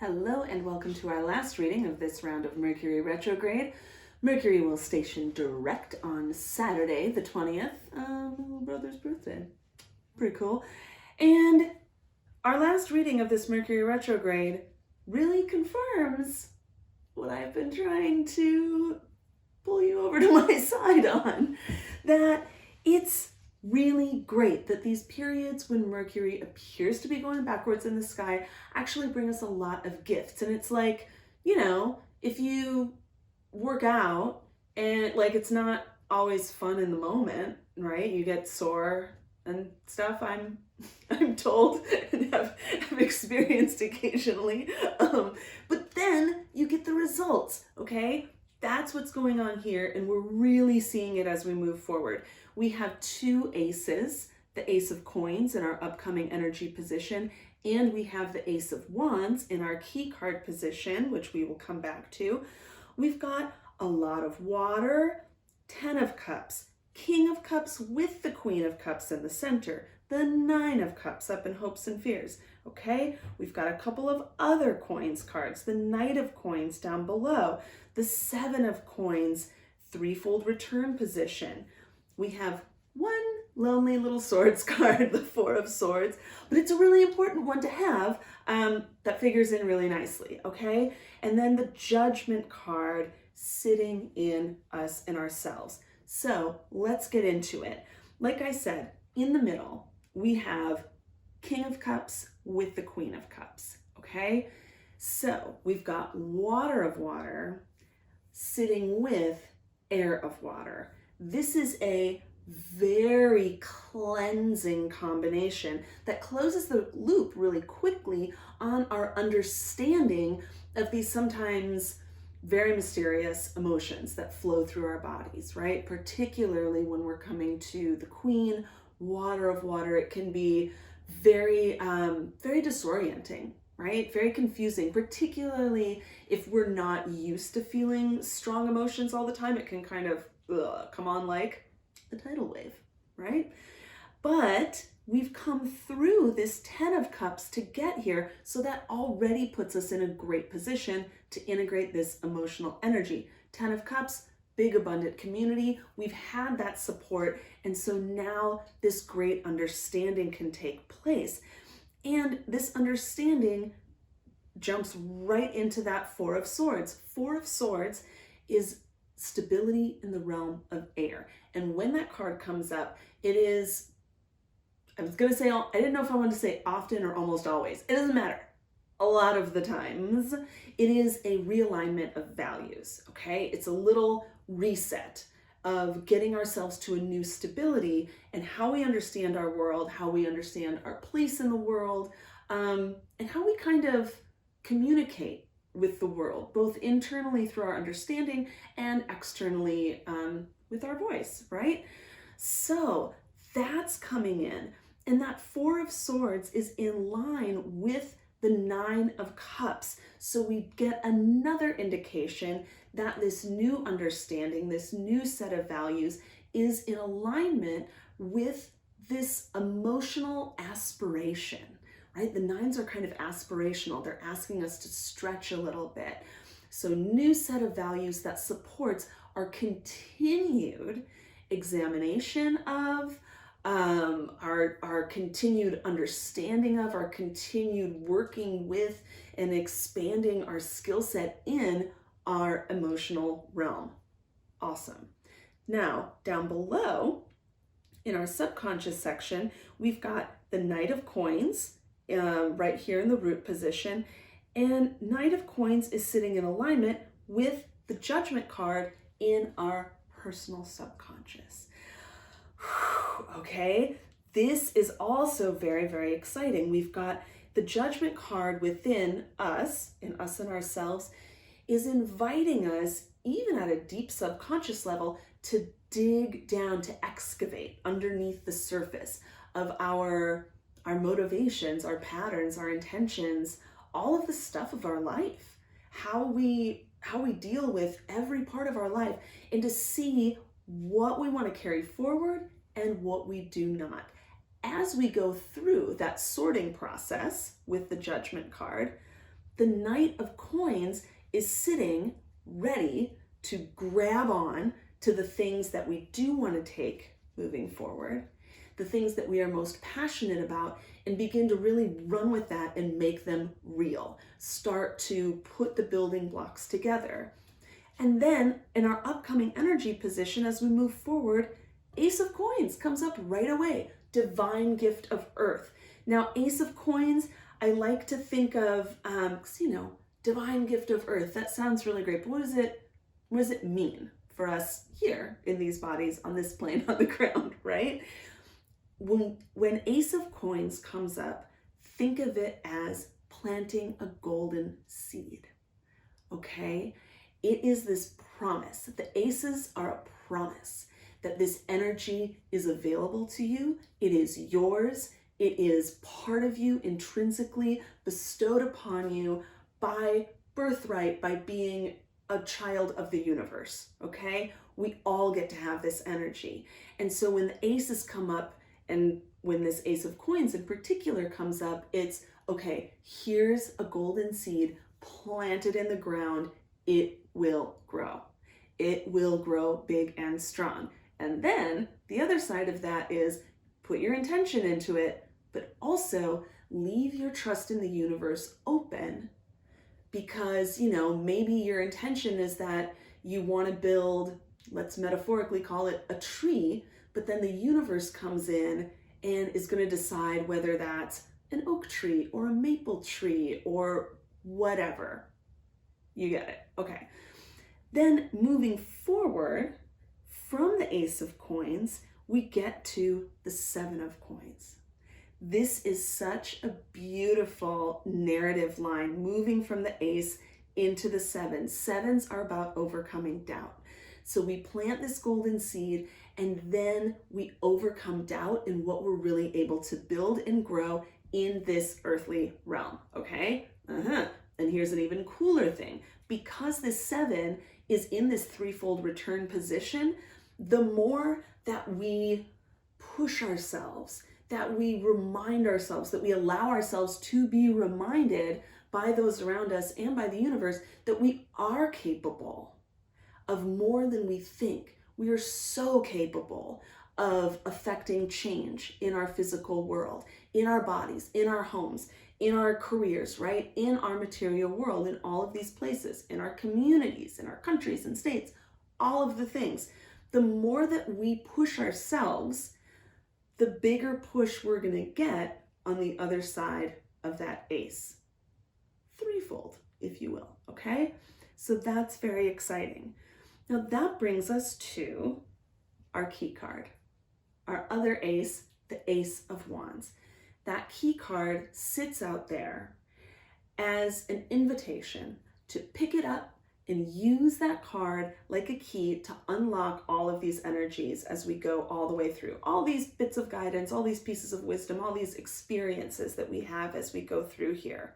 Hello and welcome to our last reading of this round of Mercury Retrograde. Mercury will station direct on Saturday the 20th, my little brother's birthday. Pretty cool. And our last reading of this Mercury Retrograde really confirms what I've been trying to pull you over to my side on, that it's really great that these periods when Mercury appears to be going backwards in the sky actually bring us a lot of gifts. And it's like, if you work out and it's not always fun in the moment, right? You get sore and stuff, I'm told, and have experienced occasionally. But then you get the results, okay? That's what's going on here, and we're really seeing it as we move forward. We have two aces, the Ace of Coins in our upcoming energy position, and we have the Ace of Wands in our key card position, which we will come back to. We've got a lot of water, 10 of Cups, King of Cups with the Queen of Cups in the center, the 9 of Cups up in Hopes and Fears, okay? We've got a couple of other coins cards, the Knight of Coins down below, the 7 of Coins, threefold return position. We have one lonely little swords card, the 4 of Swords, but it's a really important one to have that figures in really nicely, okay? And then the Judgment card sitting in us and ourselves. So let's get into it. Like I said, in the middle, we have King of Cups with the Queen of Cups, okay? So we've got Water of Water sitting with Air of Water. This is a very cleansing combination that closes the loop really quickly on our understanding of these sometimes very mysterious emotions that flow through our bodies, right? Particularly when we're coming to the Queen, Water of Water, it can be very disorienting, right? Very confusing, particularly if we're not used to feeling strong emotions all the time. It can kind of come on like the tidal wave, right? But we've come through this 10 of Cups to get here, so that already puts us in a great position to integrate this emotional energy. 10 of Cups, big abundant community. We've had that support, and so now this great understanding can take place. And this understanding jumps right into that 4 of Swords. 4 of Swords is stability in the realm of air. And when that card comes up, it is, I was going to say, I didn't know if I wanted to say often or almost always. It doesn't matter. A lot of the times, it is a realignment of values, okay? It's a little reset of getting ourselves to a new stability and how we understand our world, how we understand our place in the world, and how we kind of communicate with the world, both internally through our understanding and externally with our voice, right? So that's coming in. And that 4 of Swords is in line with the 9 of Cups. So we get another indication that this new understanding, this new set of values is in alignment with this emotional aspiration, right? The 9s are kind of aspirational. They're asking us to stretch a little bit. So new set of values that supports our continued examination of, our continued understanding of, our continued working with and expanding our skill set in our emotional realm. Awesome. Now, down below in our subconscious section, we've got the Knight of Coins right here in the root position, and Knight of Coins is sitting in alignment with the Judgment card in our personal subconscious. Okay, this is also very, very exciting. We've got the Judgment card within us, in us and ourselves, is inviting us, even at a deep subconscious level, to dig down, to excavate underneath the surface of our motivations, our patterns, our intentions, all of the stuff of our life, how we deal with every part of our life, and to see what we want to carry forward and what we do not. As we go through that sorting process with the Judgment card, The Knight of Coins is sitting ready to grab on to the things that we do want to take moving forward, the things that we are most passionate about, and begin to really run with that and make them real. Start to put the building blocks together. And then in our upcoming energy position, as we move forward, Ace of Coins comes up right away. Divine gift of earth. Now, Ace of Coins, I like to think of, divine gift of earth. That sounds really great, but what does it mean for us here in these bodies on this plane on the ground, right? When Ace of Coins comes up, think of it as planting a golden seed, okay? It is this promise. The aces are a promise that this energy is available to you. It is yours. It is part of you, intrinsically bestowed upon you by birthright, by being a child of the universe, okay? We all get to have this energy. And so when the aces come up, and when this Ace of Coins in particular comes up, it's, okay, here's a golden seed planted in the ground. It will grow. It will grow big and strong. And then the other side of that is put your intention into it, but also leave your trust in the universe open, because, maybe your intention is that you want to build, let's metaphorically call it a tree, but then the universe comes in and is going to decide whether that's an oak tree or a maple tree or whatever. You get it. Okay. Then moving forward from the Ace of Coins, we get to the Seven of Coins. This is such a beautiful narrative line, moving from the Ace into the Seven. Sevens are about overcoming doubt. So we plant this golden seed, and then we overcome doubt in what we're really able to build and grow in this earthly realm, okay? And here's an even cooler thing. Because this seven is in this threefold return position, the more that we push ourselves, that we remind ourselves, that we allow ourselves to be reminded by those around us and by the universe that we are capable of more than we think. We are so capable of affecting change in our physical world, in our bodies, in our homes, in our careers, right? In our material world, in all of these places, in our communities, in our countries and states, all of the things. The more that we push ourselves, the bigger push we're going to get on the other side of that ace. Threefold, if you will, okay? So that's very exciting. Now that brings us to our key card, our other ace, the Ace of Wands. That key card sits out there as an invitation to pick it up and use that card like a key to unlock all of these energies as we go all the way through. All these bits of guidance, all these pieces of wisdom, all these experiences that we have as we go through here.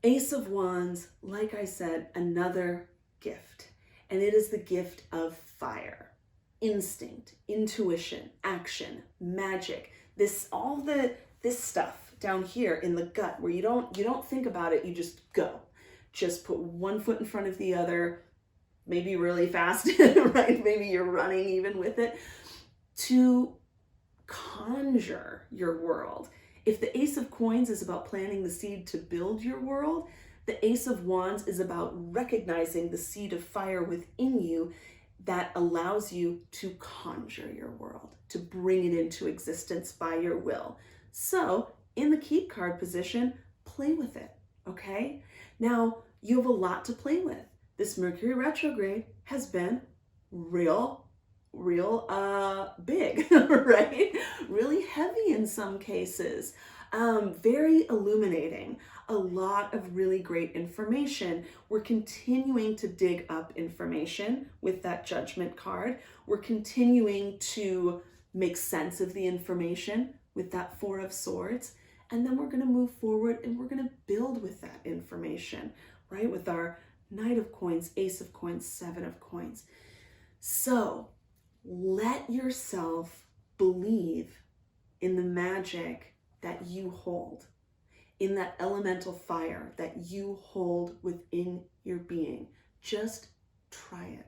Ace of Wands, like I said, another gift. And it is the gift of fire, instinct, intuition, action, magic. This stuff down here in the gut where you don't think about it, you just go. Just put one foot in front of the other, maybe really fast, right? Maybe you're running even with it, to conjure your world. If the Ace of Coins is about planting the seed to build your world, the Ace of Wands is about recognizing the seed of fire within you that allows you to conjure your world, to bring it into existence by your will. So in the keep card position, play with it, okay? Now, you have a lot to play with. This Mercury retrograde has been real big, right? Really heavy in some cases. Very illuminating. A lot of really great information. We're continuing to dig up information with that Judgment card. We're continuing to make sense of the information with that Four of Swords. And then we're going to move forward and we're going to build with that information, right? With our Knight of Coins, Ace of Coins, Seven of Coins. So let yourself believe in the magic that you hold. in that elemental fire that you hold within your being. Just try it.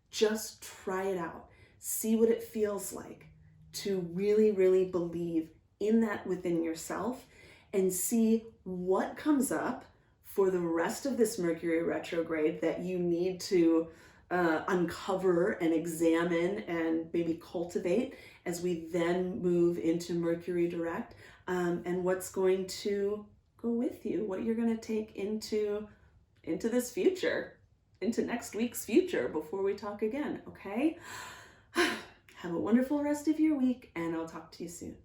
Just try it out. See what it feels like to really, really believe in that within yourself, and see what comes up for the rest of this Mercury retrograde that you need to uncover and examine and maybe cultivate as we then move into Mercury direct, and what's going to go with you, what you're going to take into this future, into next week's future before we talk again, okay? Have a wonderful rest of your week, and I'll talk to you soon.